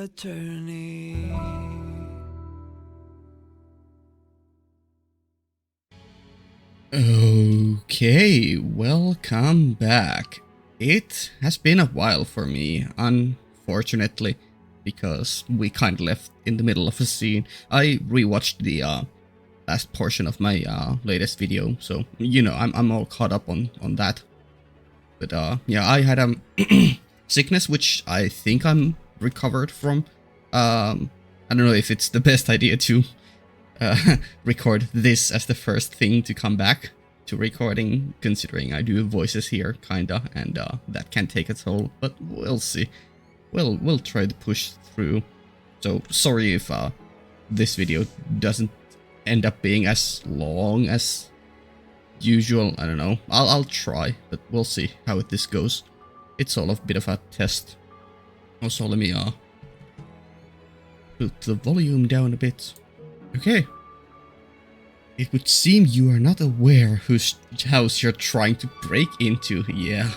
attorney. Okay, welcome back. It has been a while for me, unfortunately, because we kind of left in the middle of a scene. I rewatched the last portion of my latest video, so you know I'm all caught up on that. But yeah, I had a sickness which I think I'm recovered from. I don't know if it's the best idea to record this as the first thing to come back to recording, considering I do voices here, kinda, and that can take a toll, but we'll see. We'll try to push through. So sorry if this video doesn't end up being as long as usual. I don't know. I'll try, but we'll see how this goes. It's all a bit of a test. Also, let me put the volume down a bit. Okay. It would seem you are not aware whose house you're trying to break into. Yeah.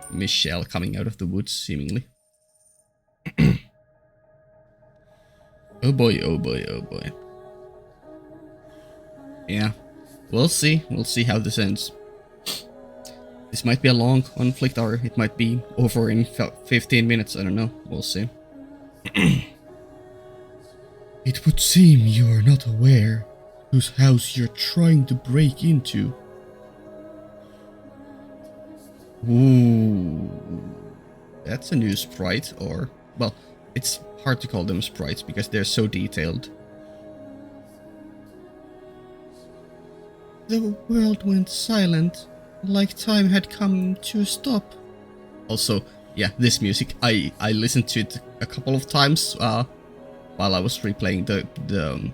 Michelle coming out of the woods, seemingly. Oh boy, oh boy, oh boy. Yeah. We'll see. We'll see how this ends. This might be a long conflict, or it might be over in 15 minutes. I don't know. We'll see. It would seem you are not aware whose house you're trying to break into. Ooh. That's a new sprite, or... well, it's hard to call them sprites because they're so detailed. The world went silent, like time had come to a stop. Also, yeah, this music, I listened to it a couple of times while I was replaying the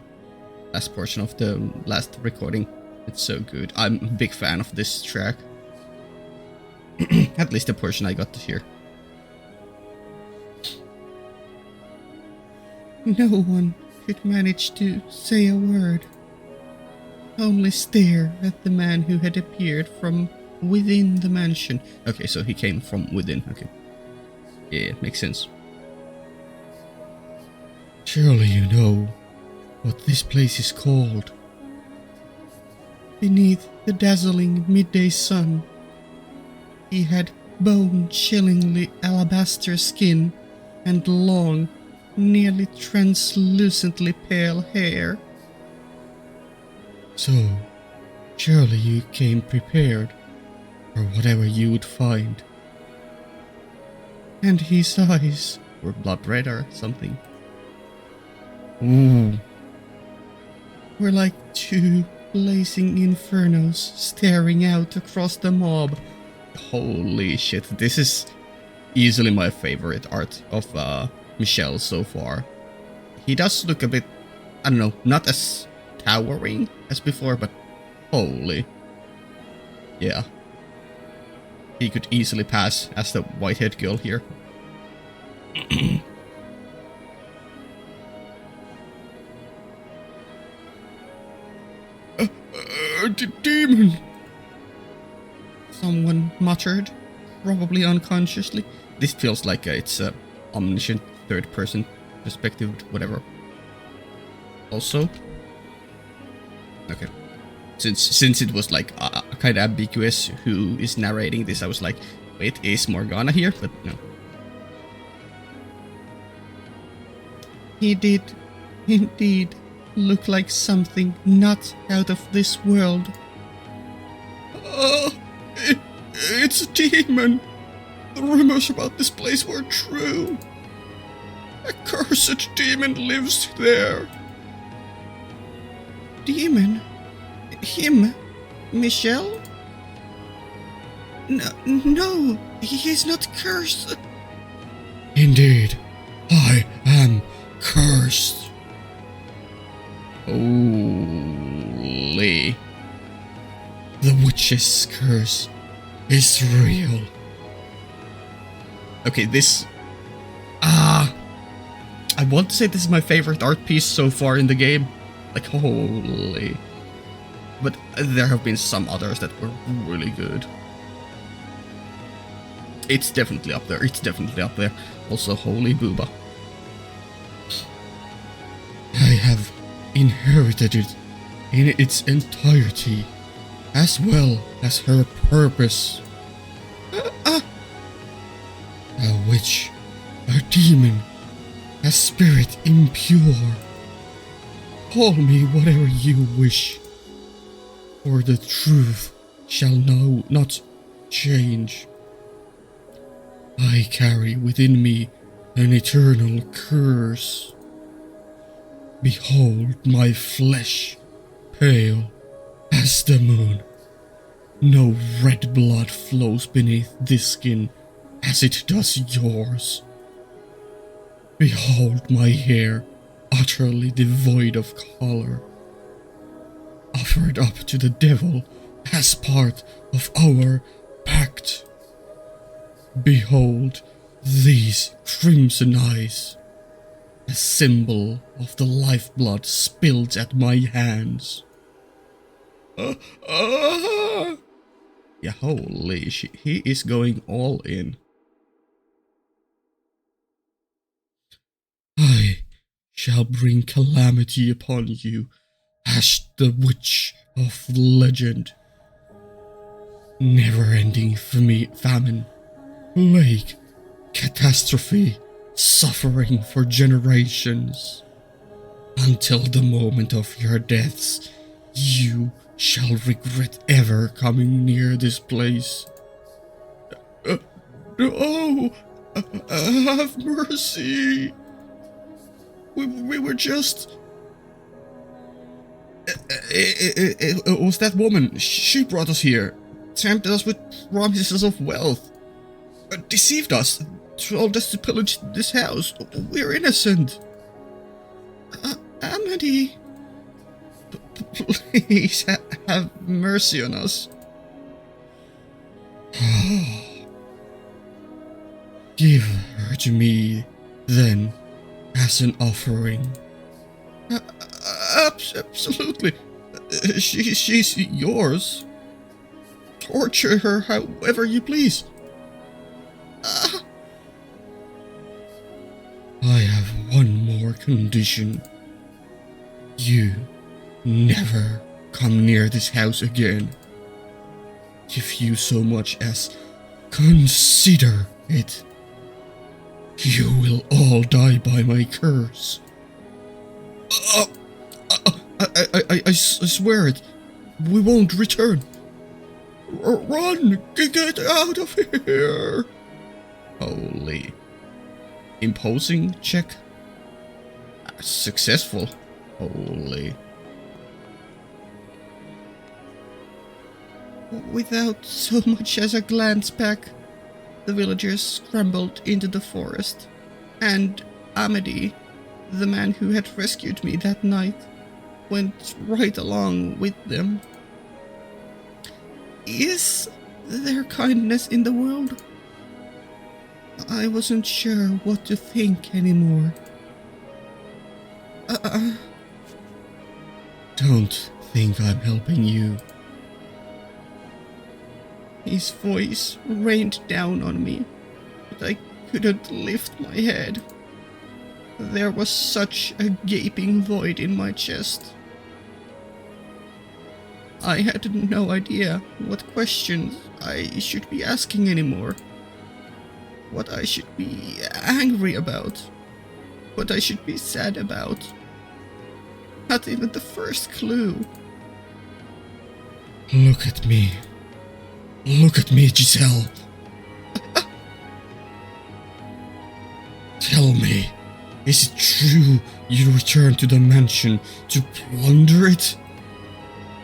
last portion of the last recording. It's so good. I'm a big fan of this track. At least the portion I got to hear. No one could manage to say a word. Only stare at the man who had appeared from within the mansion. Okay, so he came from within. Okay. Yeah, makes sense. Surely you know what this place is called. Beneath the dazzling midday sun, he had bone-chillingly alabaster skin and long, nearly translucently pale hair. So, surely you came prepared for whatever you would find. And his eyes were blood red or something. Ooh. Were like two blazing infernos staring out across the mob. Holy shit, this is easily my favorite art of Michelle so far. He does look a bit, I don't know, not as towering as before, but holy. Yeah. He could easily pass as the white-haired girl here. Demon! Someone muttered, probably unconsciously. This feels like it's a omniscient third-person perspective, whatever. Also, okay, since it was like kind of ambiguous who is narrating this, I was like, wait, is Morgana here? But no. He did indeed look like something not out of this world. It's a demon. The rumors about this place were true. A cursed demon lives there. Demon? Him? Michelle? No, he is not cursed. Indeed, I am cursed. Holy. The witch's curse is real. Okay, this... I want to say this is my favorite art piece so far in the game. Like, holy. But there have been some others that were really good. It's definitely up there. It's definitely up there. Also, holy booba. have inherited it in its entirety, as well as her purpose. A witch, a demon, a spirit impure. Call me whatever you wish, for the truth shall now not change. I carry within me an eternal curse. Behold my flesh, pale as the moon. No red blood flows beneath this skin as it does yours. Behold my hair, utterly devoid of color, offered up to the devil as part of our pact. Behold these crimson eyes, a symbol of the lifeblood spilled at my hands. Yeah, holy shit, he is going all in. I shall bring calamity upon you as the witch of legend. Never-ending famine, plague, catastrophe, suffering for generations. Until the moment of your deaths, you shall regret ever coming near this place. No! Have mercy! We were just... It was that woman. She brought us here, tempted us with promises of wealth, deceived us, told us to pillage this house. We're innocent. Amity, please have mercy on us. Give her to me, then, as an offering. Absolutely. She's yours. Torture her however you please. I have one more condition. You never come near this house again. If you so much as consider it, you will all die by my curse. I swear it. We won't return. Run! Get out of here! Holy. Imposing check. Successful. Holy. Without so much as a glance back, the villagers scrambled into the forest, and Amity, the man who had rescued me that night, went right along with them. Is there kindness in the world? I wasn't sure what to think anymore. Don't think I'm helping you. His voice rained down on me, but I couldn't lift my head. There was such a gaping void in my chest. I had no idea what questions I should be asking anymore. What I should be angry about. What I should be sad about. Not even the first clue. Look at me. Look at me, Giselle. Tell me, is it true you returned to the mansion to plunder it?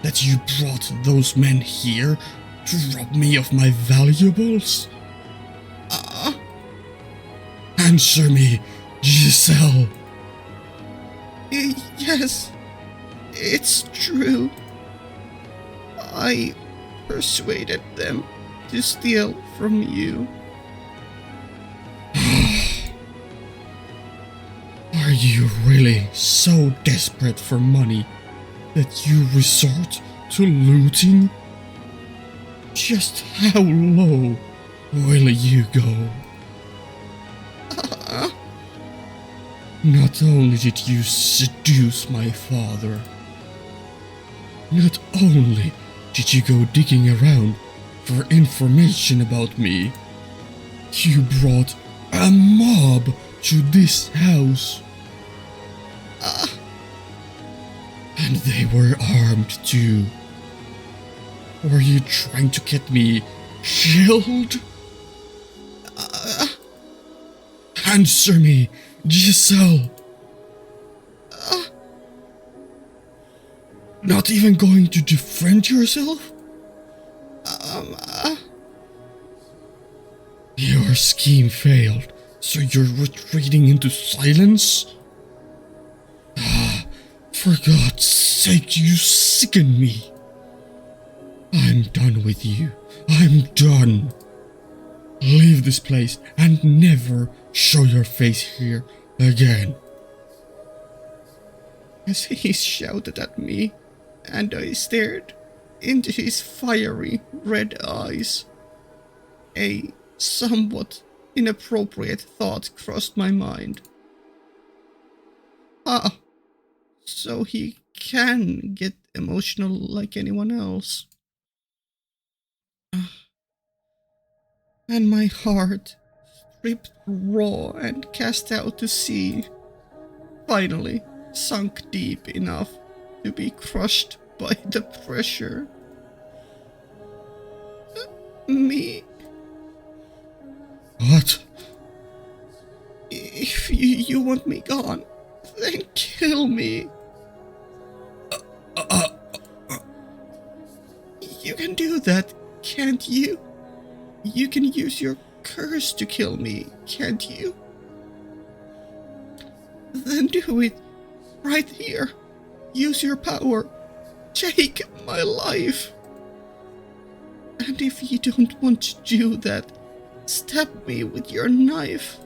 That you brought those men here to rob me of my valuables? Answer me, Giselle. Yes, it's true. I persuaded them to steal from you. Are you really so desperate for money that you resort to looting? Just how low will you go? Not only did you seduce my father, not only did you go digging around for information about me, you brought a mob to this house. And they were armed too. Were you trying to get me killed? Answer me, Giselle. Not even going to defend yourself? Your scheme failed, so you're retreating into silence? For God's sake, you sicken me. I'm done with you. I'm done. Leave this place and never show your face here again. As he shouted at me, and I stared into his fiery red eyes, a somewhat inappropriate thought crossed my mind. So he can get emotional like anyone else. And my heart, stripped raw and cast out to sea, finally sunk deep enough to be crushed by the pressure. Me? What? If you want me gone, then kill me. You can do that, can't you? You can use your curse to kill me, can't you? Then do it, right here. Use your power. Take my life. And if you don't want to do that, stab me with your knife.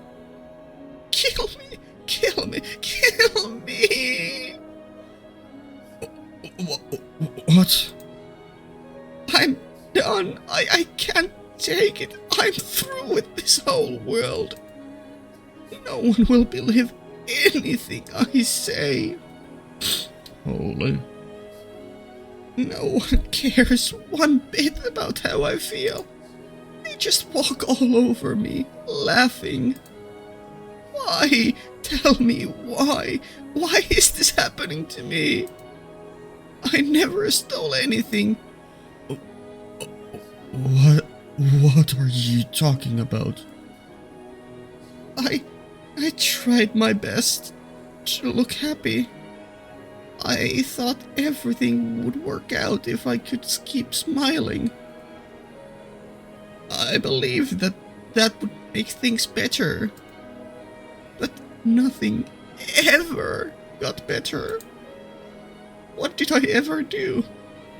Kill me, kill me, kill me! What? I'm done. I can't take it. I'm through with this whole world. No one will believe anything I say. Holy. No one cares one bit about how I feel. They just walk all over me, laughing. Why? Tell me why? Why is this happening to me? I never stole anything. What are you talking about? I tried my best to look happy. I thought everything would work out if I could keep smiling. I believed that would make things better. But nothing ever got better. What did I ever do?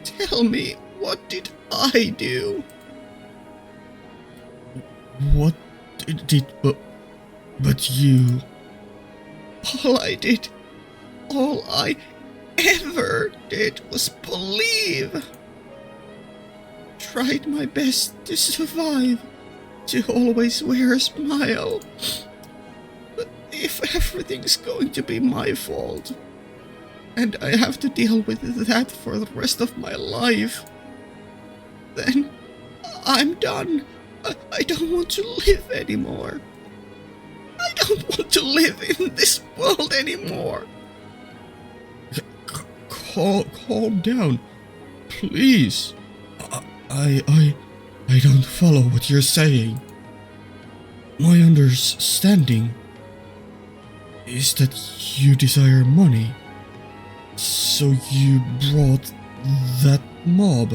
Tell me, what did I do? What did but you? All I ever did was believe. Tried my best to survive, to always wear a smile. But if everything's going to be my fault, and I have to deal with that for the rest of my life, then I'm done. I don't want to live anymore. I don't want to live in this world anymore. Calm down, please. I don't follow what you're saying. My understanding is that you desire money, so you brought that mob.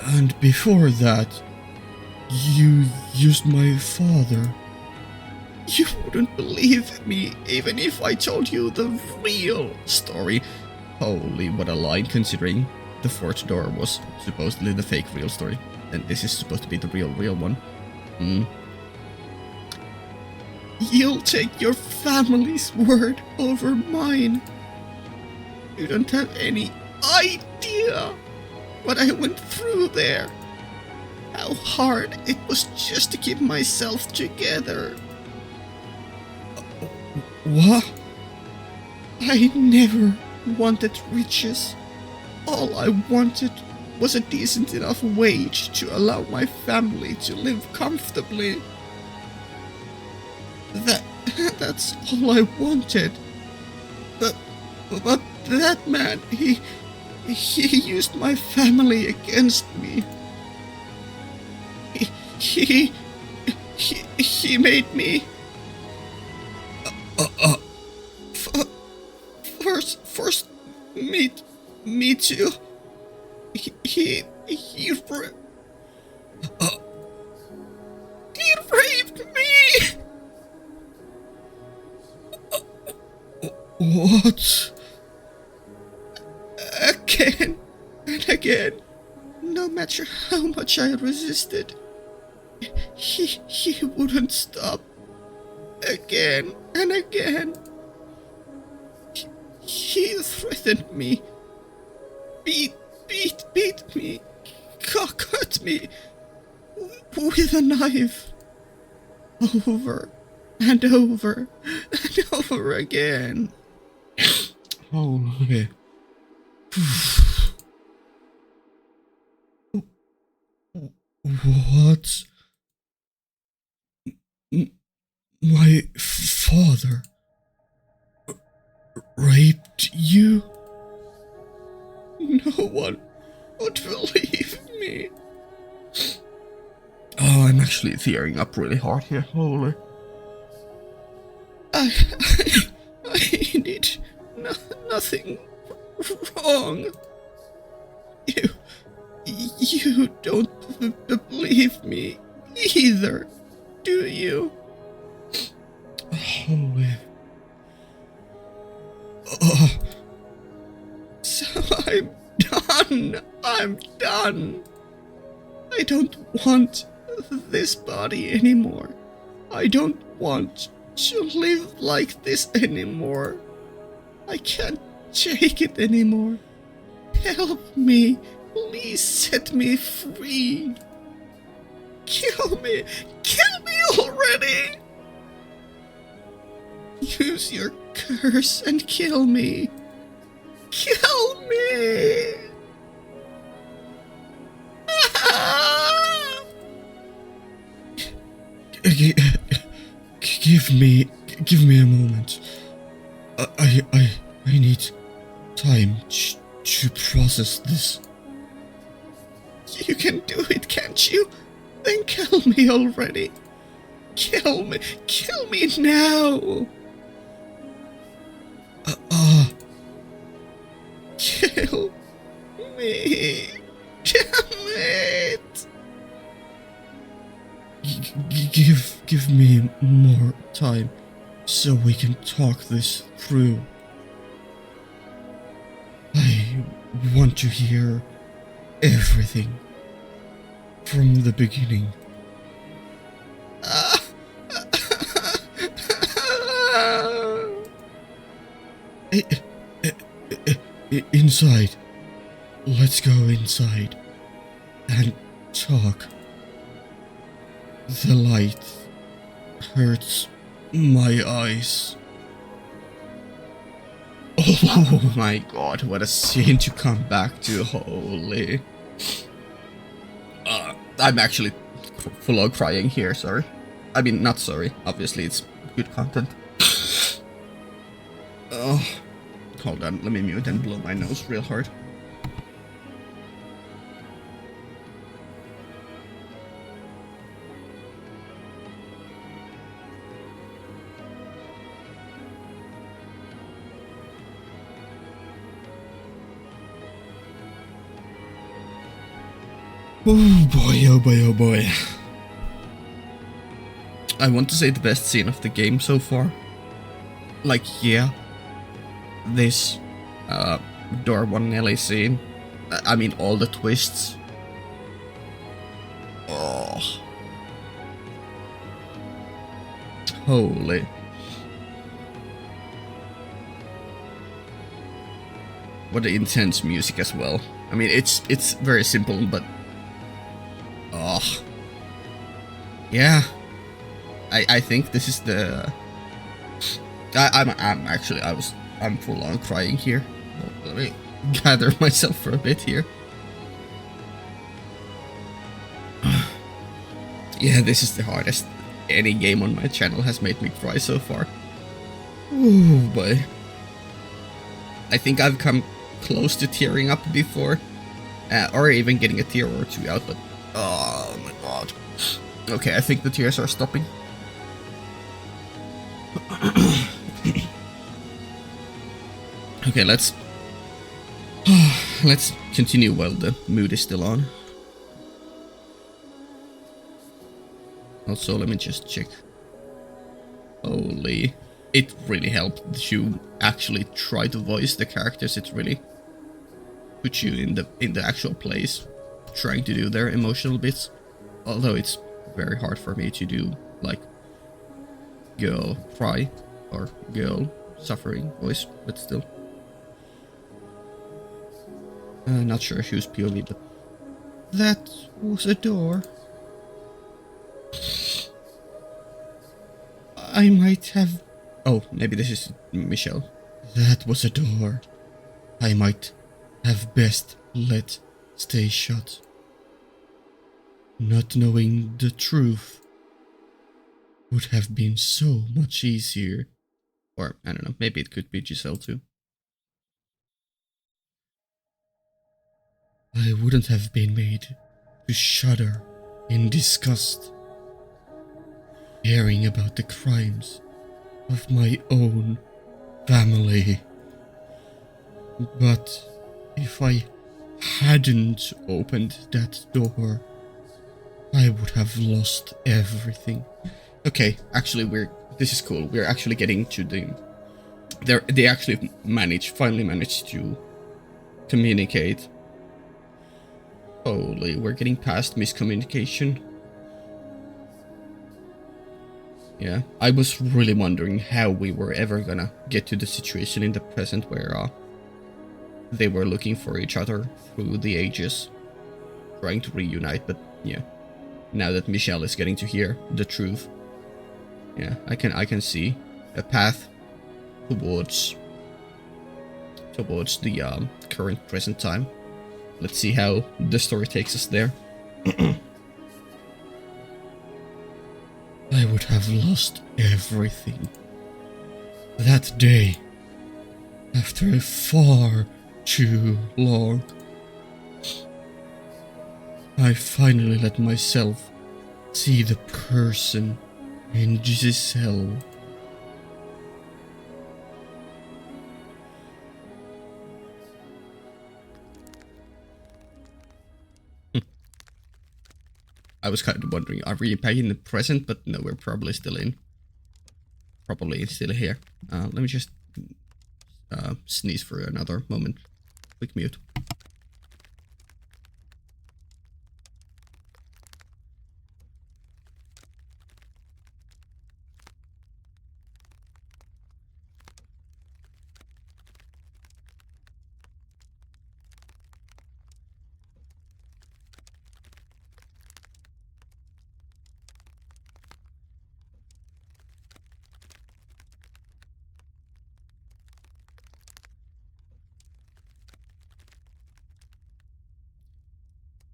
And before that, you used my father. You wouldn't believe me even if I told you the real story. Holy, what a line, considering the fourth door was supposedly the fake real story. And this is supposed to be the real one. You'll take your family's word over mine. You don't have any idea what I went through there. How hard it was just to keep myself together. What? I never wanted riches. All I wanted was a decent enough wage to allow my family to live comfortably. That that's all I wanted. But but that man, he used my family against me. He he he made me uh, uh f- first me too. He uh, he raped me. What? Again and again. No matter how much I resisted, he wouldn't stop. Again and again. He threatened me. Beat me. Cut me with a knife. Over and over and over again. Holy. What? My father raped you? No one would believe me. Oh, I'm actually tearing up really hard here. Holy. I, I did nothing wrong. You don't believe me either, do you? Holy. So I'm done. I don't want this body anymore. I don't want to live like this anymore. I can't take it anymore. Help me. Please set me free. Kill me. Kill me already. Use your curse and kill me. Kill me. Give me a moment. I need time to process this. You can do it, can't you? Then kill me already. Kill me now. Kill me. Damn it. Give me more time so we can talk this through. I want to hear everything from the beginning. Inside. Let's go inside and talk. The light hurts my eyes. Oh my god, what a scene to come back to, holy. I'm actually full of crying here, sorry. I mean, not sorry, obviously it's good content. Oh, hold on, let me mute and blow my nose real hard. Oh boy, oh boy, oh boy. I want to say the best scene of the game so far. Like, yeah. This, Door 1 Nelly scene. I mean, all the twists. Oh. Holy. What an intense music as well. I mean, it's very simple, but... Oh. Yeah. I think this is the I'm full on crying here. Let me gather myself for a bit here. Yeah, this is the hardest any game on my channel has made me cry so far. Ooh, boy. I think I've come close to tearing up before, or even getting a tear or two out, but oh my god. Okay, I think the tears are stopping. Okay, let's continue while the mood is still on. Also, let me just check. Holy, it really helped to actually try to voice the characters. It really puts you in the actual place, trying to do their emotional bits. Although it's very hard for me to do like girl cry or girl suffering voice, but still. Not sure who's POV, but that was a door. I might have... Oh, maybe this is Michelle. That was a door I might have best let stay shut. Not knowing the truth would have been so much easier. Or, I don't know, maybe it could be Giselle too. I wouldn't have been made to shudder in disgust, hearing about the crimes of my own family. But if I hadn't opened that door, I would have lost everything. Okay, actually this is cool. We're actually getting to they actually finally managed to communicate. Holy, we're getting past miscommunication. Yeah, I was really wondering how we were ever gonna get to the situation in the present where they were looking for each other through the ages, trying to reunite, but yeah. Now that Michelle is getting to hear the truth, yeah, I can see a path towards the current present time. Let's see how the story takes us there. I would have lost everything that day after far too long. I finally let myself see the person in Giselle. I was kind of wondering, are we back in the present? But no, we're probably still here. Let me just sneeze for another moment. Quick mute.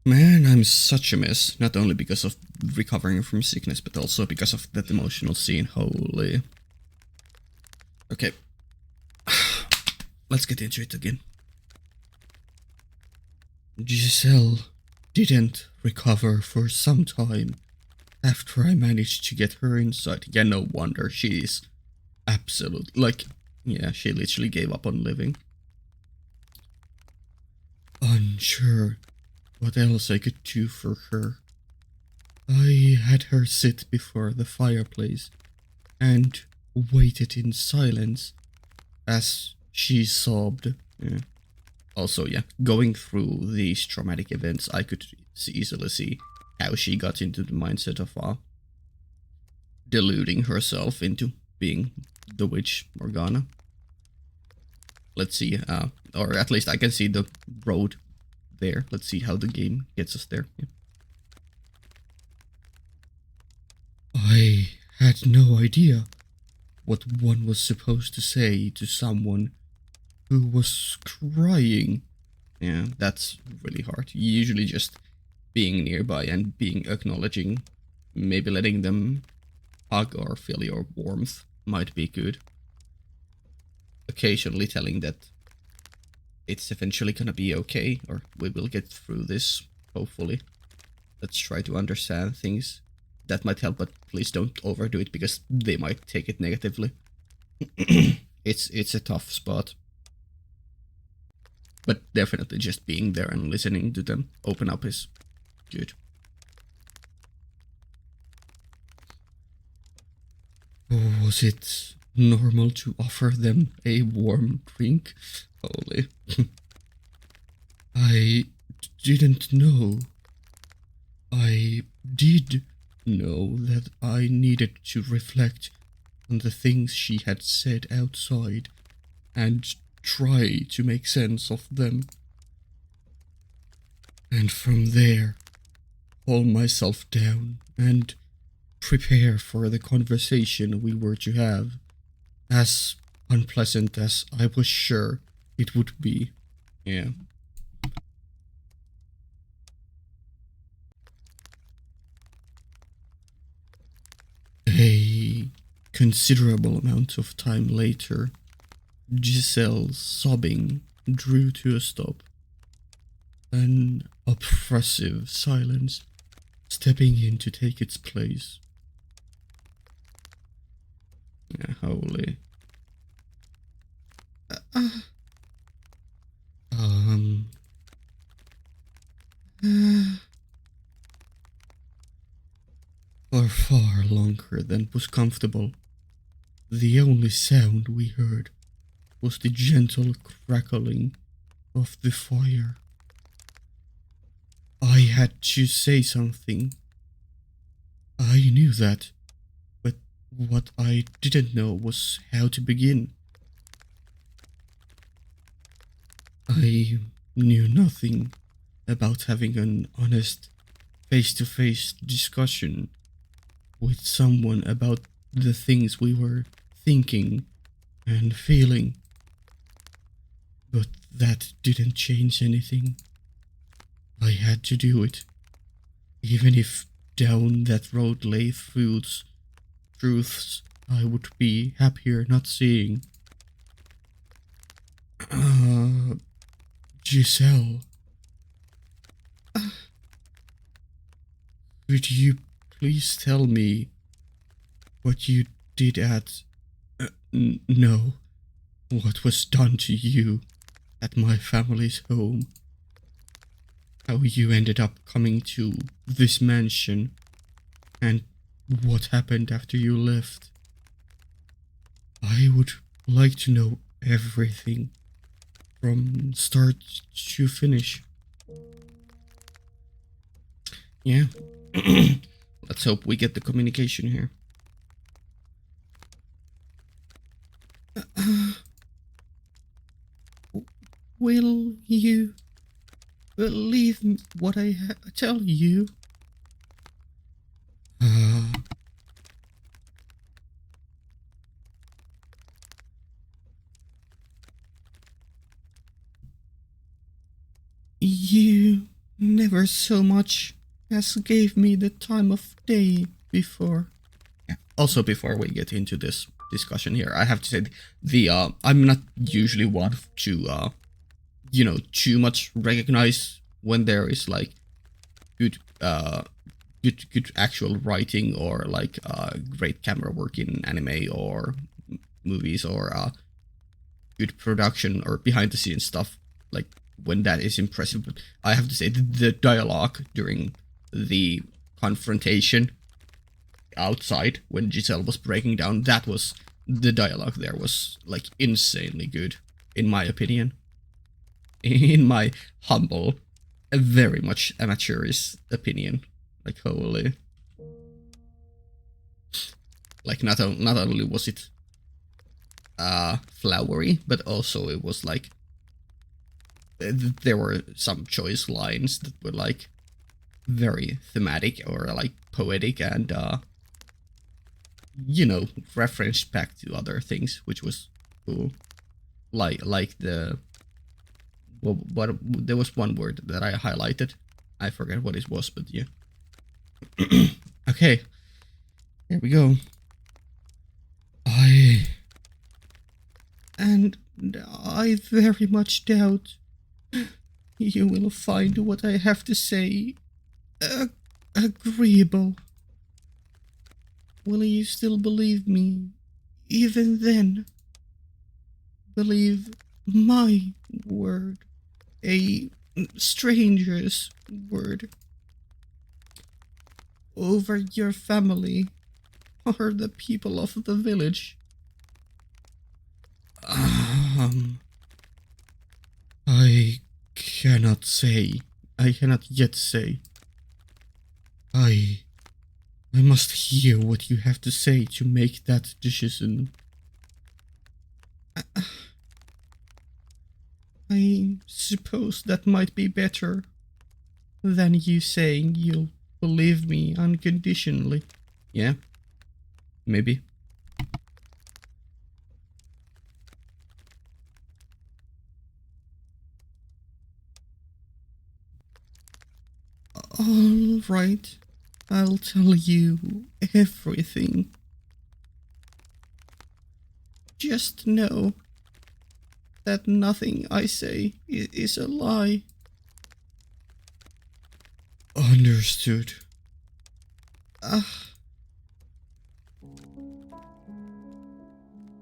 Man, I'm such a mess. Not only because of recovering from sickness, but also because of that emotional scene. Holy. Okay. Let's get into it again. Giselle didn't recover for some time after I managed to get her inside. Yeah, no wonder. She's absolute. Like, yeah, she literally gave up on living. Unsure what else I could do for her, I had her sit before the fireplace and waited in silence as she sobbed. Yeah. Also, yeah, going through these traumatic events, I could easily see how she got into the mindset of deluding herself into being the witch Morgana. Let's see, or at least I can see the road there. Let's see how the game gets us there. Yeah. I had no idea what one was supposed to say to someone who was crying. Yeah, that's really hard. Usually just being nearby and being acknowledging, maybe letting them hug or feel your warmth might be good. Occasionally telling that it's eventually gonna be okay, or we will get through this, hopefully. Let's try to understand things. That might help, but please don't overdo it because they might take it negatively. It's a tough spot. But definitely just being there and listening to them open up is good. Was it normal to offer them a warm drink? Holy. I didn't know. I did know that I needed to reflect on the things she had said outside and try to make sense of them. And from there, calm myself down and prepare for the conversation we were to have, as unpleasant as I was sure it would be. Yeah. A considerable amount of time later, Giselle's sobbing drew to a stop. An oppressive silence stepping in to take its place. Yeah, holy. Um. For far longer than was comfortable, the only sound we heard was the gentle crackling of the fire. I had to say something. I knew that, but what I didn't know was how to begin. I knew nothing about having an honest, face-to-face discussion with someone about the things we were thinking and feeling. But that didn't change anything. I had to do it, even if down that road lay truths I would be happier not seeing. Giselle, could you please tell me what you did at... no, what was done to you at my family's home? How you ended up coming to this mansion, and what happened after you left? I would like to know everything, from start to finish. Yeah. Let's hope we get the communication here. Will you believe what I tell you? You never so much as gave me the time of day before. Yeah. Also, before we get into this discussion here, I have to say I'm not usually one to too much recognize when there is like good good actual writing or like great camera work in anime or movies or good production or behind the scenes stuff, like when that is impressive. But I have to say the dialogue during the confrontation outside when Giselle was breaking down, the dialogue there was like insanely good, in my opinion. In my humble, very much amateurish opinion. Like, holy. Like, not only was it flowery, but also it was like there were some choice lines that were like very thematic or like poetic and you know, referenced back to other things, which was cool. Like the what there was one word that I highlighted. I forget what it was, but yeah. Okay, here we go. I and I very much doubt you will find what I have to say agreeable. Will you still believe me, even then? Believe my word, a stranger's word, over your family or the people of the village? Um, I cannot say. I cannot yet say. I I must hear what you have to say to make that decision. I suppose that might be better than you saying you'll believe me unconditionally. Yeah, maybe. All right, I'll tell you everything. Just know that nothing I say is a lie. Understood. Ah.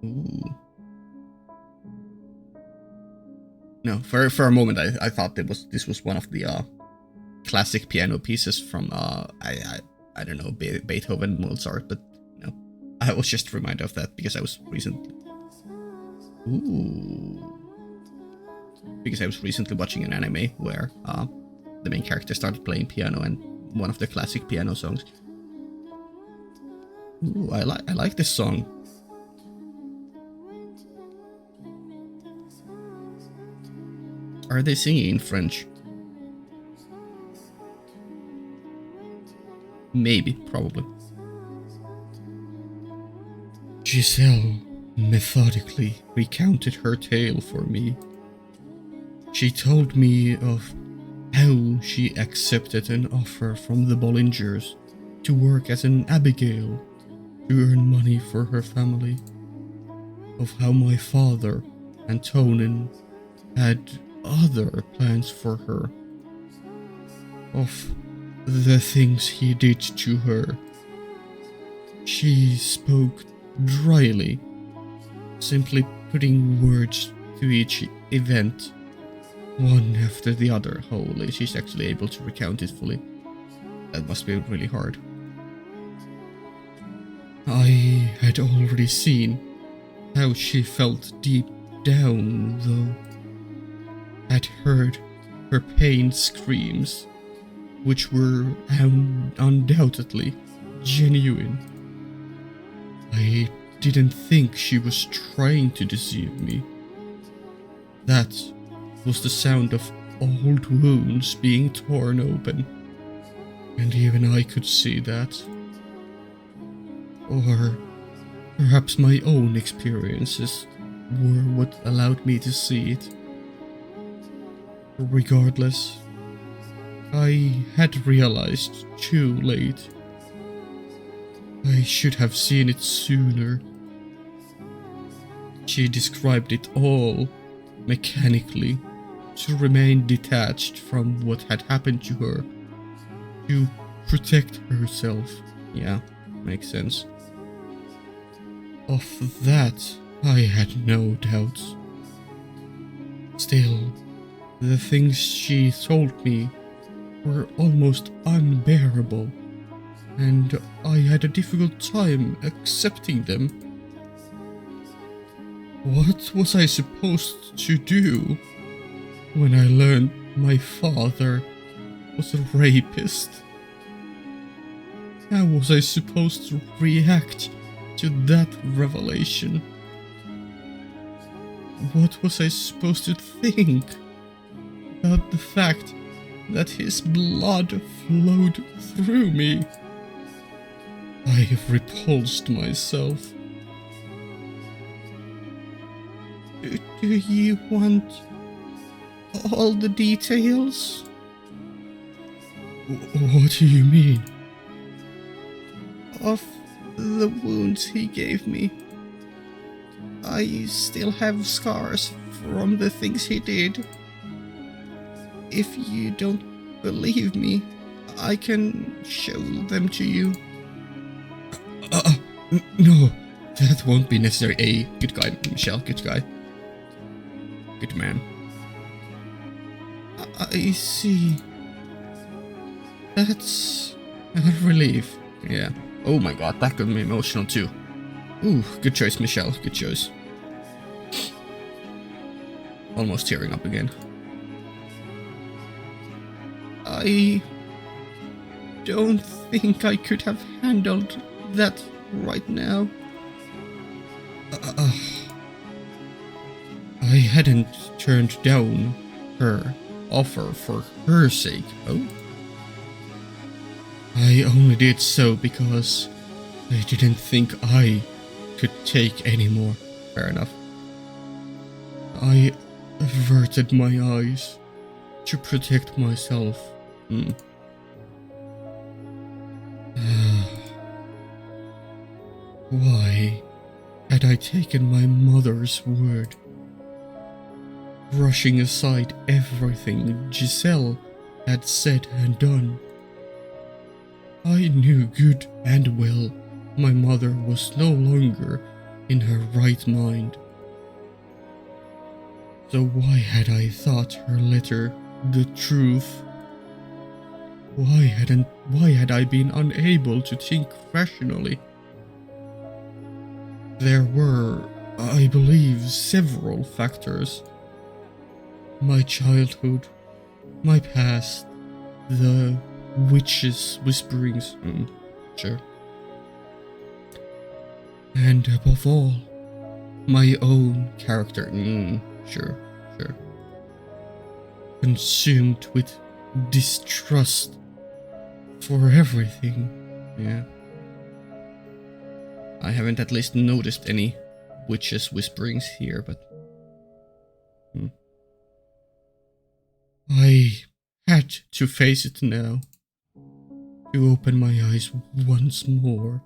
Ooh. No, for a moment I thought this was one of the classic piano pieces from I don't know, Beethoven, Mozart, but no, I was just reminded of that because I was recently ooh because I was recently watching an anime where the main character started playing piano and one of the classic piano songs. Ooh, I like this song. Are they singing in French? Maybe, probably. Giselle methodically recounted her tale for me. She told me of how she accepted an offer from the Bollingers to work as an Abigail to earn money for her family, of how my father, Antonin, had other plans for her, of the things he did to her. She spoke dryly, simply putting words to each event, one after the other. Holy, she's actually able to recount it fully. That must be really hard. I had already seen how she felt deep down, though. Had heard her pain screams, which were undoubtedly genuine. I didn't think she was trying to deceive me. That was the sound of old wounds being torn open, and even I could see that. Or perhaps my own experiences were what allowed me to see it. Regardless, I had realized too late. I should have seen it sooner. She described it all mechanically, to remain detached from what had happened to her, to protect herself. Yeah, makes sense. Of that, I had no doubts. Still, the things she told me were almost unbearable, and I had a difficult time accepting them. What was I supposed to do when I learned my father was a rapist? How was I supposed to react to that revelation? What was I supposed to think about the fact that his blood flowed through me? I have repulsed myself. Do you want all the details? What do you mean? Of the wounds he gave me. I still have scars from the things he did. If you don't believe me, I can show them to you. No, that won't be necessary. Good guy, Michelle, good guy. Good man. I see. That's a relief. Yeah. Oh my god, that got me emotional too. Ooh, good choice, Michelle. Good choice. Almost tearing up again. I don't think I could have handled that right now. I hadn't turned down her offer for her sake. Oh? I only did so because I didn't think I could take any more. Fair enough. I averted my eyes to protect myself. Why had I taken my mother's word? Brushing aside everything Giselle had said and done. I knew good and well my mother was no longer in her right mind. So why had I thought her letter the truth? Why had I been unable to think rationally? There were, I believe, several factors. My childhood, my past, the witches' whisperings, sure. And above all, my own character, sure. Consumed with distrust for everything, yeah. I haven't at least noticed any witches' whisperings here, but... I had to face it now. To open my eyes once more.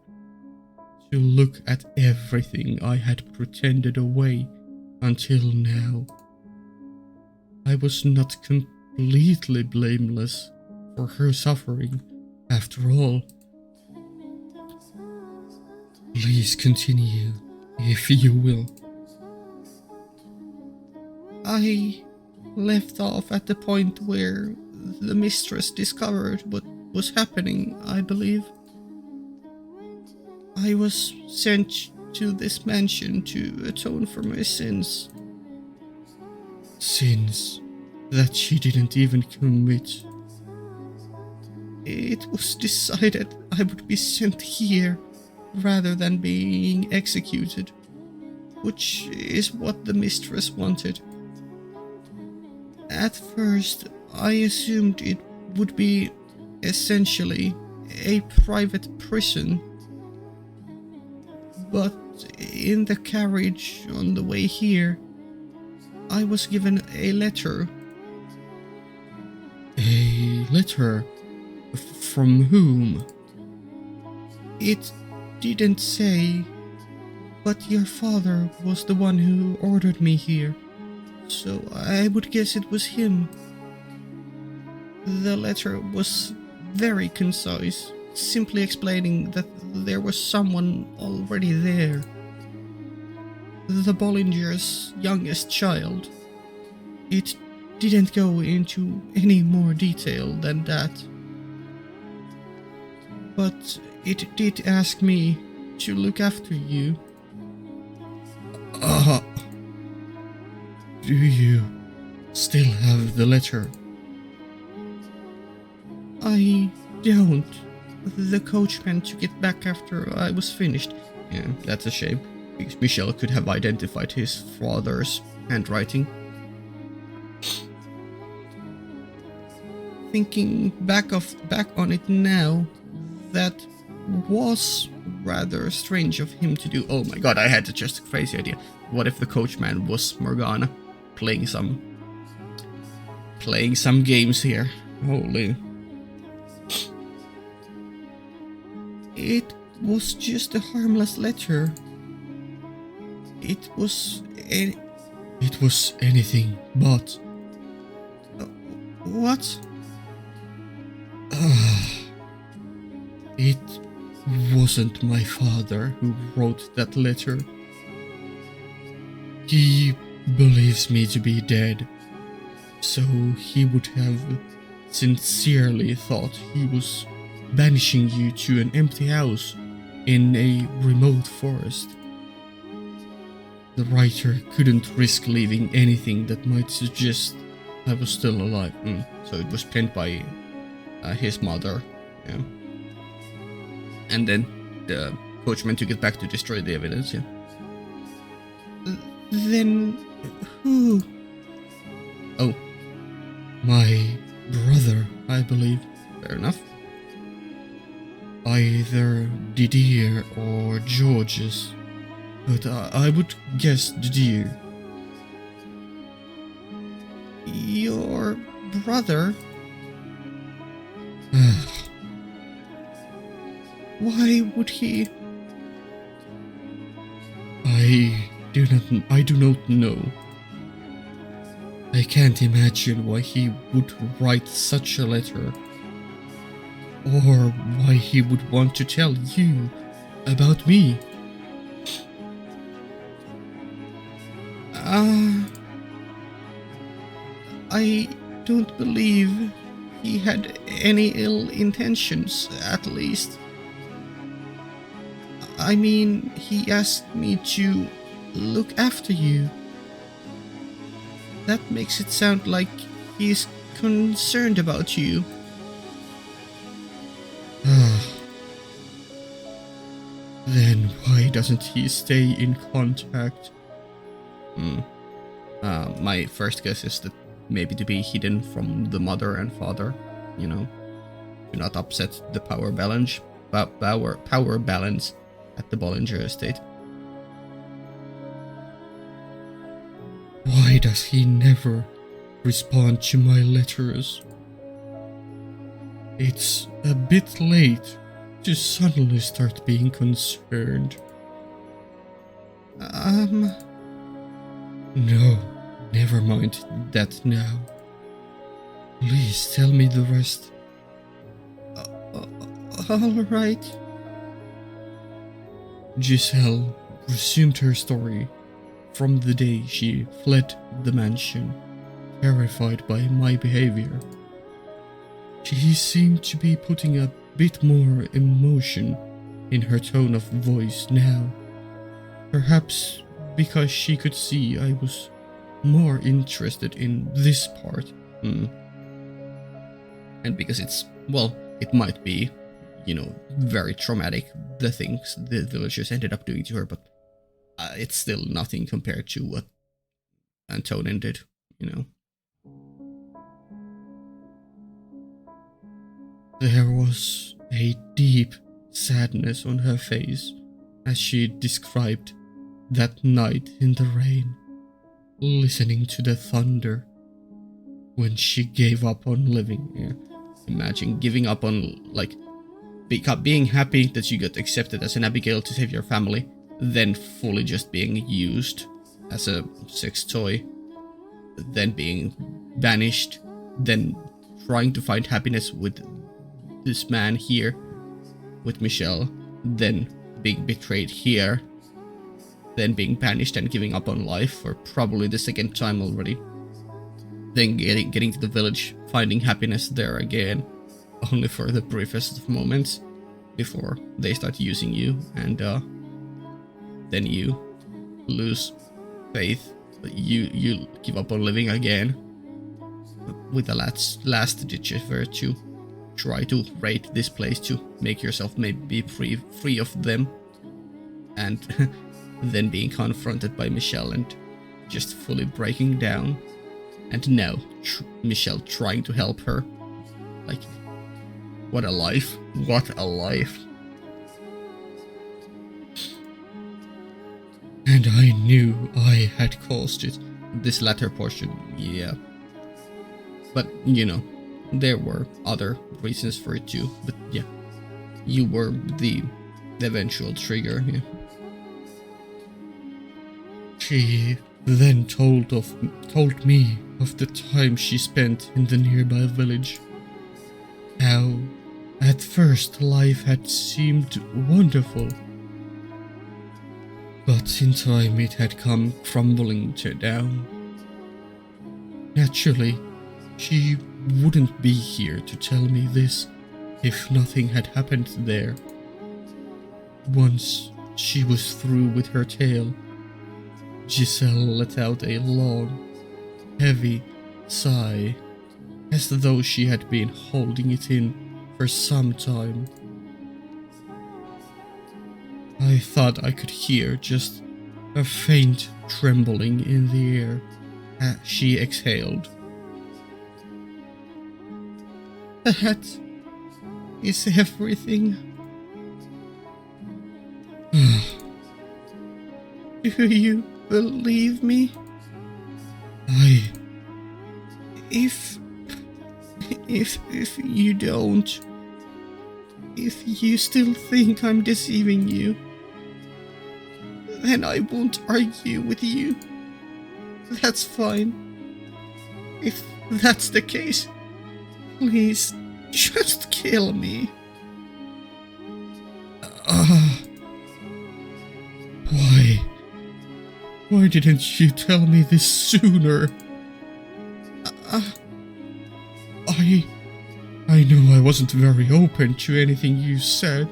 To look at everything I had pretended away until now. I was not completely blameless for her suffering, after all. Please continue, if you will. I left off at the point where the mistress discovered what was happening, I believe. I was sent to this mansion to atone for my sins. Sins that she didn't even commit. It was decided I would be sent here rather than being executed, which is what the mistress wanted. At first, I assumed it would be essentially a private prison, but in the carriage on the way here, I was given a letter. A letter? From whom? It didn't say, but your father was the one who ordered me here, so I would guess it was him. The letter was very concise, simply explaining that there was someone already there. The Bollinger's youngest child. It didn't go into any more detail than that. But it did ask me to look after you. Do you still have the letter? I don't. The coachman took it back after I was finished. Yeah, that's a shame. Because Michel could have identified his father's handwriting. Thinking back on it now, that was rather strange of him to do. Oh my god, I had just a crazy idea. What if the coachman was Morgana playing some games here? Holy. It was just a harmless letter. It was anything but. What? It wasn't my father who wrote that letter. He believes me to be dead, so he would have sincerely thought he was banishing you to an empty house in a remote forest. The writer couldn't risk leaving anything that might suggest I was still alive. So it was penned by his mother. Yeah. And then the coachman took it back to destroy the evidence. Yeah. Then who? Oh, my brother, I believe. Fair enough. Either Didier or George's, but I would guess Didier. Your brother? Why would he? I do not know. I can't imagine why he would write such a letter, or why he would want to tell you about me. I don't believe he had any ill intentions, at least. I mean, he asked me to look after you. That makes it sound like he's concerned about you. Then why doesn't he stay in contact? My first guess is that maybe to be hidden from the mother and father, to not upset the power balance at the Bollinger estate. Why does he never respond to my letters? It's a bit late to suddenly start being concerned. No, never mind that now. Please tell me the rest. Alright. Giselle resumed her story from the day she fled the mansion, terrified by my behavior. She seemed to be putting a bit more emotion in her tone of voice now. Perhaps because she could see I was more interested in this part. And because it might be, very traumatic, the things the villagers ended up doing to her, but it's still nothing compared to what Antonin did, There was a deep sadness on her face as she described that night in the rain, listening to the thunder, when she gave up on living. Yeah. Imagine giving up on, being happy that you got accepted as an Abigail to save your family, then fully just being used as a sex toy, then being banished, then trying to find happiness with this man here, with Michelle, then being betrayed here, then being banished and giving up on life for probably the second time already, then getting to the village, finding happiness there again, only for the briefest of moments before they start using you, and then you lose faith, you give up on living again with the last ditch effort to try to raid this place to make yourself maybe free of them, and then being confronted by Michelle and just fully breaking down, and now Michelle trying to help her. What a life. And I knew I had caused it. This latter portion, yeah. But, you know, there were other reasons for it too. But yeah, you were the eventual trigger. Yeah. She then told me of the time she spent in the nearby village. How, at first, life had seemed wonderful. But in time it had come crumbling down. Naturally, she wouldn't be here to tell me this if nothing had happened there. Once she was through with her tale, Giselle let out a long, heavy sigh, as though she had been holding it in for some time. I thought I could hear just a faint trembling in the air as she exhaled. That is everything. Do you believe me? If you don't, if you still think I'm deceiving you, then I won't argue with you. That's fine. If that's the case, please just kill me. Why? Why didn't you tell me this sooner? I know I wasn't very open to anything you said,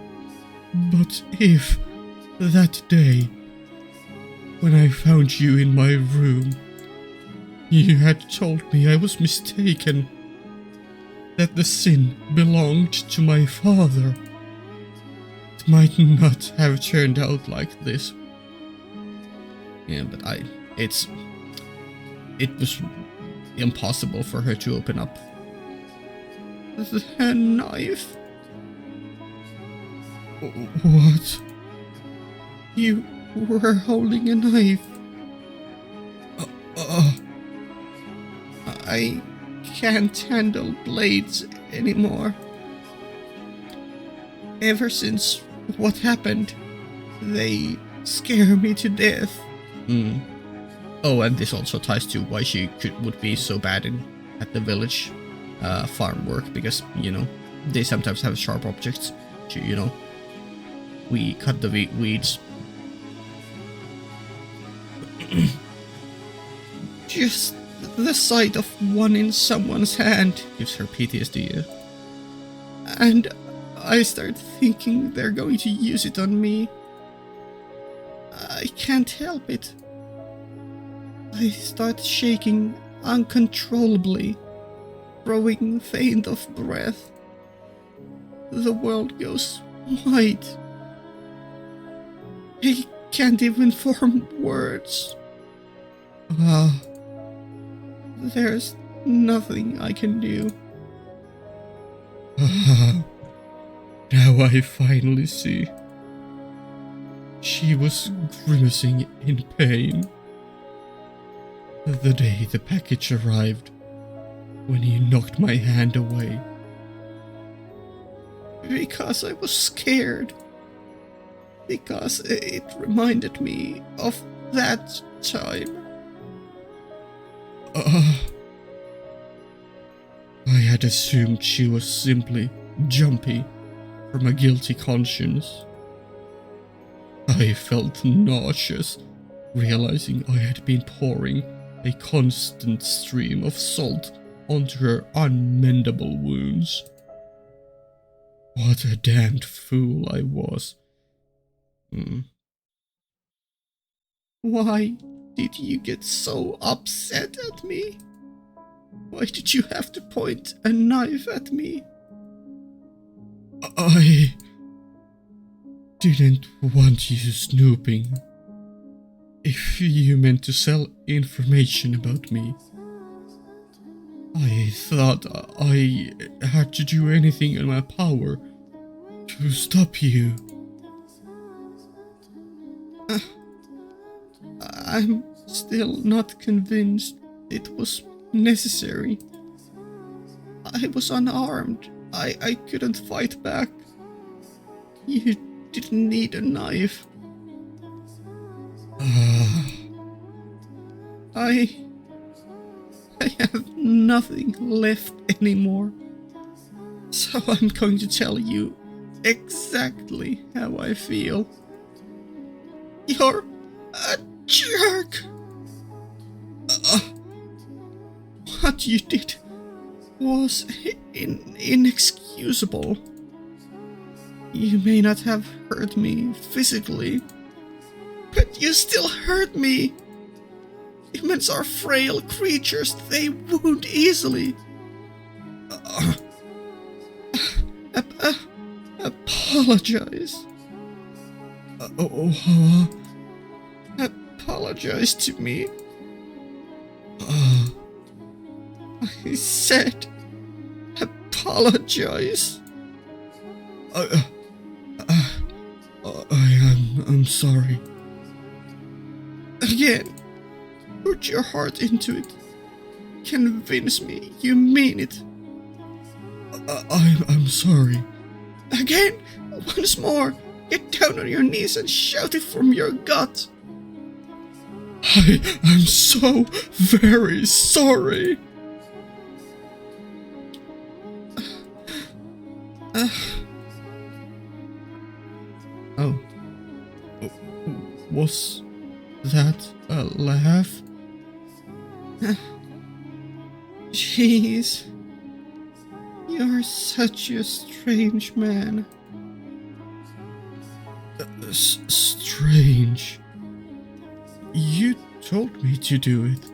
but if that day, when I found you in my room, you had told me I was mistaken, that the sin belonged to my father, it might not have turned out like this. Yeah, but it was impossible for her to open up. The knife? What? You were holding a knife? I can't handle blades anymore. Ever since what happened, they scare me to death. Oh, and this also ties to why she would be so bad at the village farm work, because, you know, they sometimes have sharp objects to, you know, we cut the weeds. Just the sight of one in someone's hand gives her PTSD. And I start thinking they're going to use it on me. I can't help it. I start shaking uncontrollably, growing faint of breath. The world goes white. I can't even form words. There's nothing I can do. Now I finally see. She was grimacing in pain. The day the package arrived, when he knocked my hand away. Because I was scared. Because it reminded me of that time. I had assumed she was simply jumpy from a guilty conscience. I felt nauseous, realizing I had been pouring a constant stream of salt onto her unmendable wounds. What a damned fool I was. Why did you get so upset at me? Why did you have to point a knife at me? I didn't want you snooping. If you meant to sell information about me, I thought I had to do anything in my power to stop you. I'm still not convinced it was necessary. I was unarmed. I couldn't fight back. You didn't need a knife. I have nothing left anymore. So I'm going to tell you exactly how I feel. You're a jerk. What you did was inexcusable. You may not have hurt me physically, but you still hurt me. Humans are frail creatures, they wound easily. Apologize. Apologize to me. I said apologize. I'm sorry. Again, put your heart into it. Convince me you mean it. I'm sorry. Again, once more, get down on your knees and shout it from your gut. I'm so very sorry. Oh. Was that a laugh? Jeez. You're such a strange man. Strange? You told me to do it.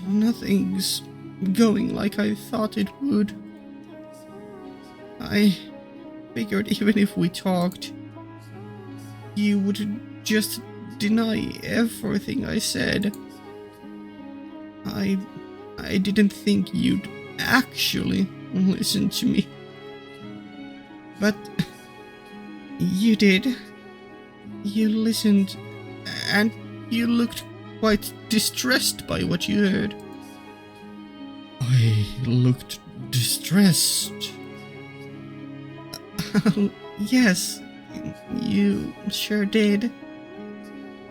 Nothing's going like I thought it would. I figured even if we talked, you would just deny everything I said. I didn't think you'd actually listen to me. But you did. You listened, and you looked quite distressed by what you heard. I looked distressed? Yes, you sure did.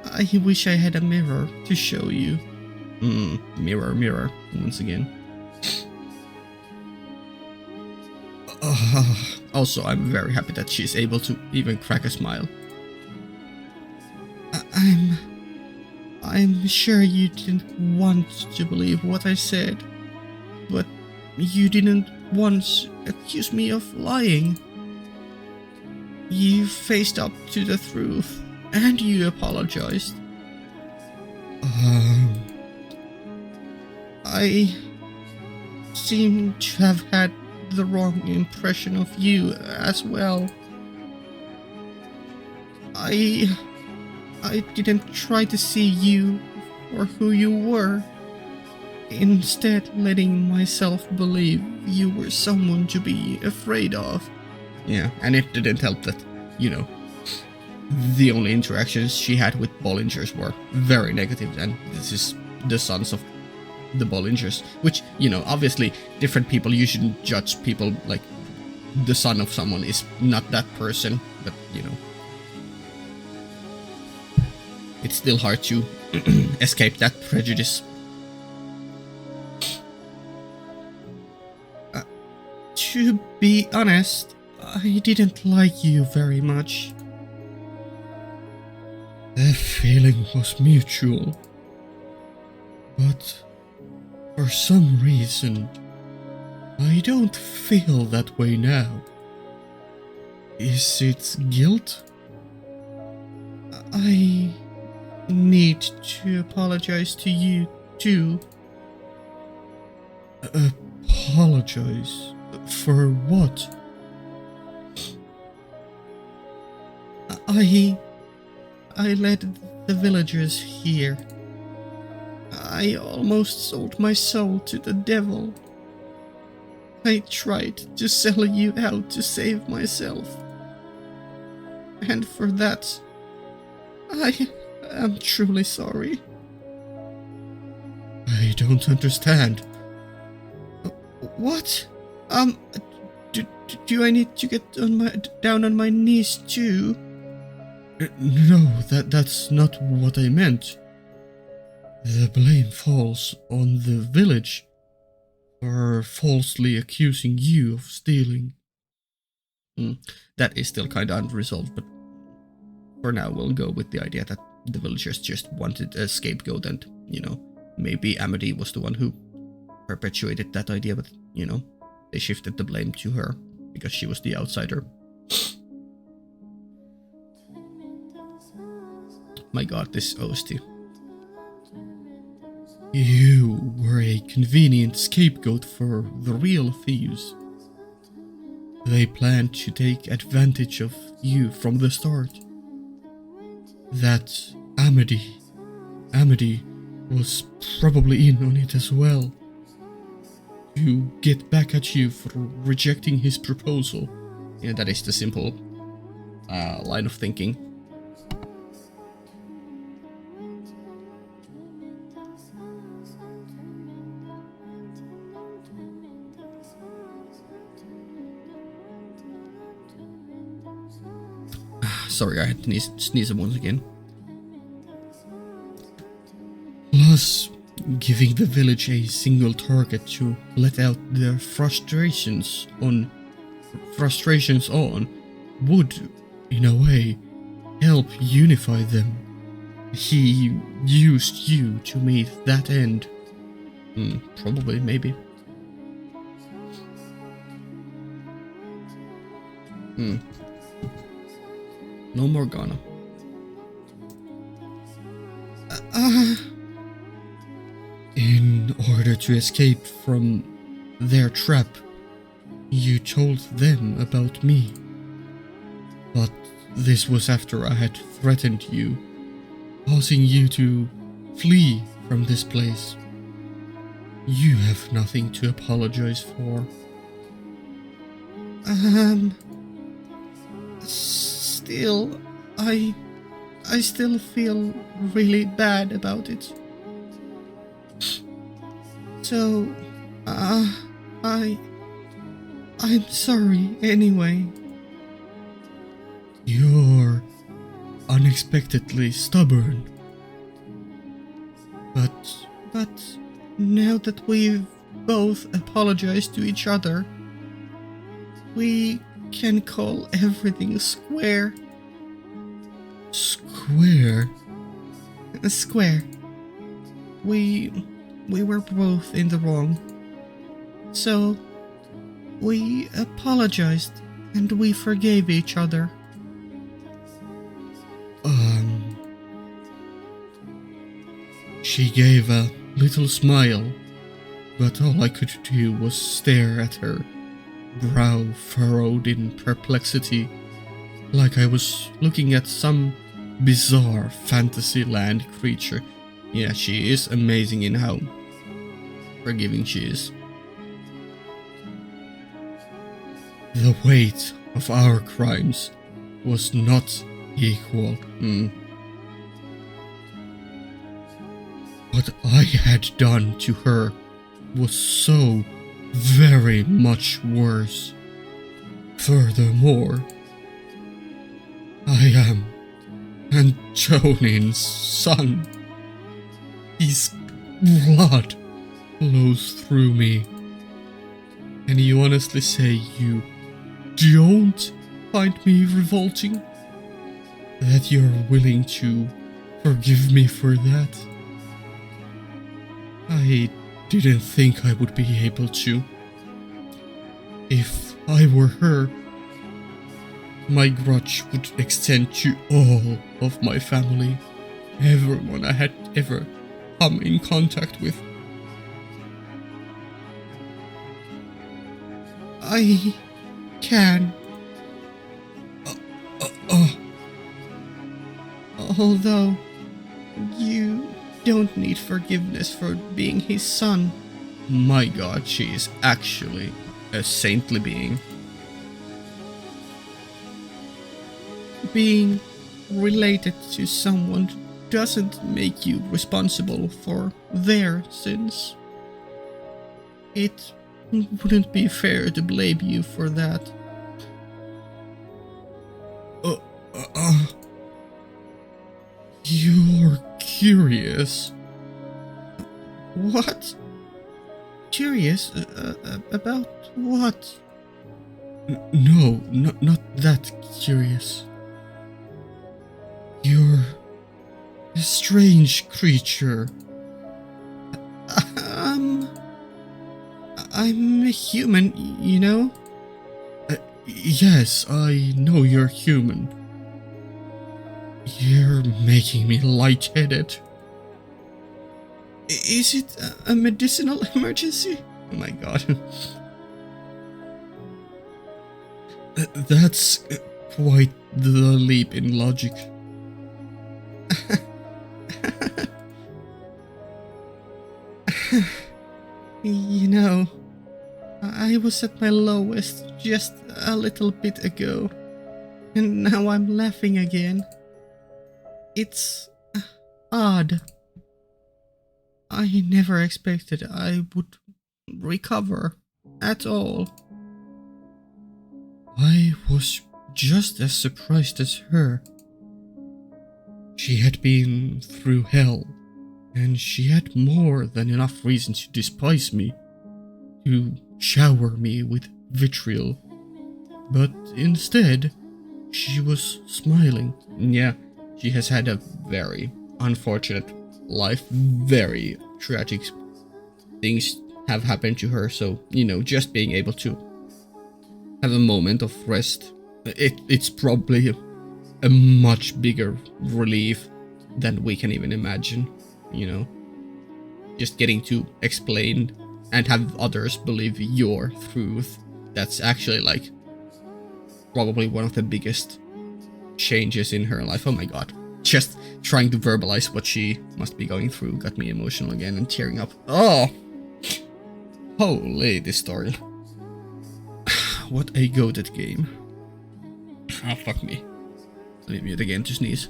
I wish I had a mirror to show you. Mirror, mirror, once again. Also, I'm very happy that she's able to even crack a smile. I'm sure you didn't want to believe what I said, but you didn't once accuse me of lying. You faced up to the truth, and you apologized. I seem to have had the wrong impression of you as well. I didn't try to see you for who you were, instead letting myself believe you were someone to be afraid of. Yeah, and it didn't help that, the only interactions she had with Bollingers were very negative, and this is the sons of the Bollingers, which, obviously different people, you shouldn't judge people like the son of someone is not that person, but, it's still hard to escape that prejudice. To be honest, I didn't like you very much. The feeling was mutual, but for some reason, I don't feel that way now. Is it guilt? I need to apologize to you too. Apologize? For what? I led the villagers here. I almost sold my soul to the devil. I tried to sell you out to save myself. And for that, am truly sorry. I don't understand. What? Do I need to get down on my knees too? No, that's not what I meant. The blame falls on the village for falsely accusing you of stealing. That is still kinda unresolved, but for now we'll go with the idea that the villagers just wanted a scapegoat and, maybe Amity was the one who perpetuated that idea, but, they shifted the blame to her because she was the outsider. My god, this OST. You were a convenient scapegoat for the real thieves. They planned to take advantage of you from the start. That Amity was probably in on it as well. To get back at you for rejecting his proposal. Yeah, that is the simple line of thinking. Sorry, I had to sneeze once again. Plus, giving the village a single target to let out their frustrations on would, in a way, help unify them. He used you to meet that end. Probably, maybe. No Morgana. In order to escape from their trap, you told them about me. But this was after I had threatened you, causing you to flee from this place. You have nothing to apologize for. Still, I still feel really bad about it. So, I'm sorry anyway. You're unexpectedly stubborn. But now that we've both apologized to each other, we can call everything square. Square? Square. We were both in the wrong. So, we apologized and we forgave each other. She gave a little smile, but all I could do was stare at her, brow furrowed in perplexity, like I was looking at some bizarre fantasyland creature. Yeah, she is amazing in how forgiving she is. The weight of our crimes was not equal. What I had done to her was so very much worse. Furthermore, I am Antonin's son. His blood flows through me. And you honestly say you don't find me revolting? That you're willing to forgive me for that? I didn't think I would be able to. If I were her, my grudge would extend to all of my family, everyone I had ever come in contact with. I can. Although you don't need forgiveness for being his son. My god, she is actually a saintly being. Being related to someone doesn't make you responsible for their sins. It wouldn't be fair to blame you for that. Uh, uh, you're curious. What? Curious? About what? No, not that curious. You're a strange creature. I'm a human, you know? Yes, I know you're human. You're making me lightheaded. Is it a medicinal emergency? Oh my god. That's quite the leap in logic. You know, I was at my lowest just a little bit ago, and now I'm laughing again. It's odd. I never expected I would recover at all. I was just as surprised as her. She had been through hell, and she had more than enough reason to despise me, to shower me with vitriol. But instead, she was smiling. Yeah, she has had a very unfortunate life, very tragic things have happened to her, so, you know, just being able to have a moment of rest, it's probably a much bigger relief than we can even imagine, you know. Just getting to explain and have others believe your truth, that's actually like probably one of the biggest changes in her life. Oh my god. Just trying to verbalize what she must be going through got me emotional again and tearing up. Oh! Holy, this story. What a goated game. Ah, fuck me. Let me mute again to sneeze.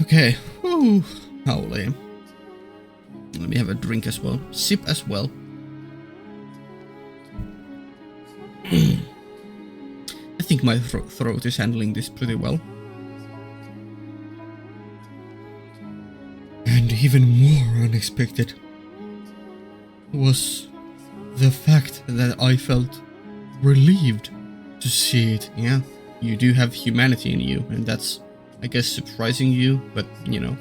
Okay, whew, holy. Let me have a drink as well. Sip as well. I think my throat is handling this pretty well. And even more unexpected was the fact that I felt relieved to see it. Yeah, you do have humanity in you, and that's, I guess, surprising you, but, you know,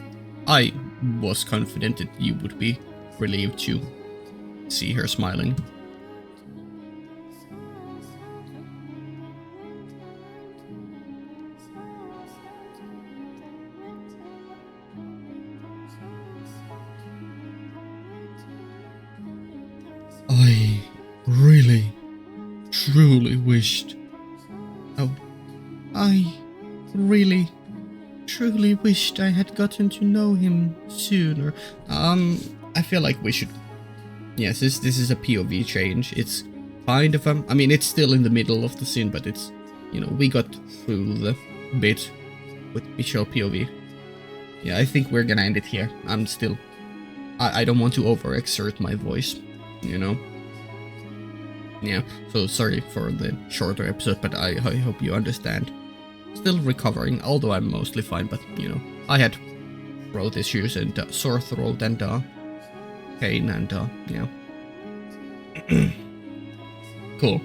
I was confident that you would be relieved to see her smiling. I really, truly wished... Oh, I really... truly wished I had gotten to know him sooner. I feel like we should... Yes, this is a POV change. It's kind of I mean, it's still in the middle of the scene, but it's, you know, we got through the bit with Michelle POV. Yeah, I think we're gonna end it here. I'm still... I don't want to overexert my voice, you know? Yeah, so sorry for the shorter episode, but I hope you understand. Still recovering, although I'm mostly fine, but, you know, I had throat issues and sore throat and pain and, yeah. Cool.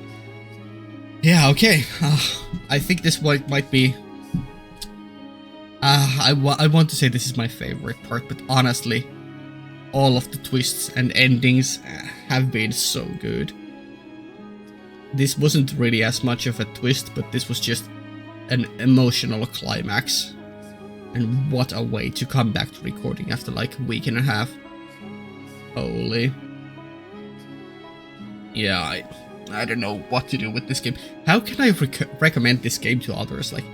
Yeah, okay. I think this might be... I want to say this is my favorite part, but honestly, all of the twists and endings have been so good. This wasn't really as much of a twist, but this was just an emotional climax. And what a way to come back to recording after like a week and a half. Holy. Yeah, I don't know what to do with this game. How can I recommend this game to others? Like,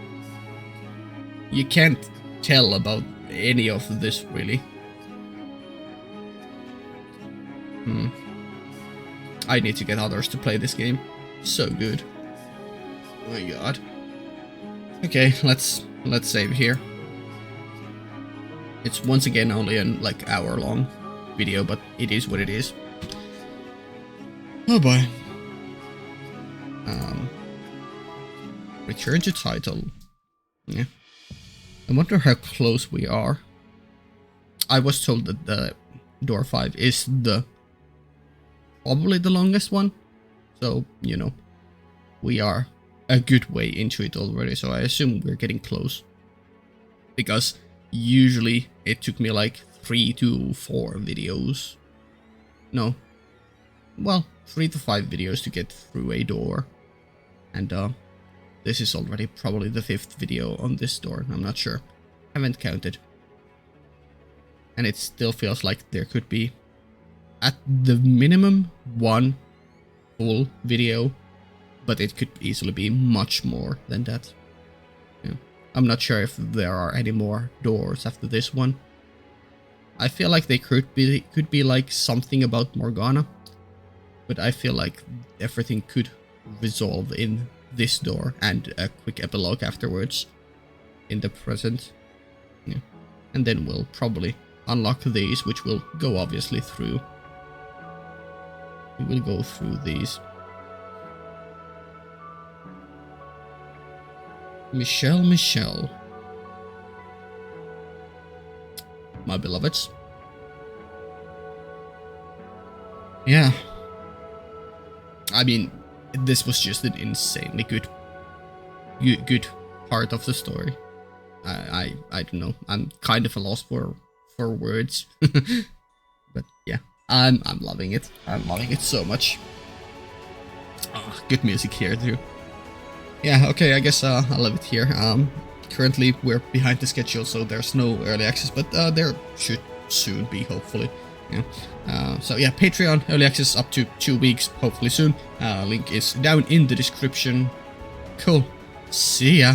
you can't tell about any of this, really. I need to get others to play this game. So good. Oh my god. Okay, let's save here. It's once again only an like hour-long video, but it is what it is. Oh boy. Return to title. Yeah. I wonder how close we are. I was told that the door 5 is probably the longest one. So, you know, we are a good way into it already, so I assume we're getting close. Because usually it took me like 3 to 4 videos. No. Well, 3 to 5 videos to get through a door. And this is already probably the 5th video on this door. I'm not sure. Haven't counted. And it still feels like there could be, at the minimum, 1 full video. But it could easily be much more than that. Yeah. I'm not sure if there are any more doors after this one. I feel like they could be like something about Morgana. But I feel like everything could resolve in this door and a quick epilogue afterwards in the present. Yeah. And then we'll probably unlock these, which will go obviously through. We will go through these. Michelle. My beloveds. Yeah. I mean, this was just an insanely good part of the story. I don't know. I'm kind of a loss for words. But yeah, I'm loving it. I'm loving it so much. Oh, good music here too. Yeah, okay, I guess I'll leave it here. Currently we're behind the schedule, so there's no early access, but there should soon be, hopefully. Yeah. So yeah, Patreon early access up to 2 weeks, hopefully soon. Link is down in the description. Cool. See ya.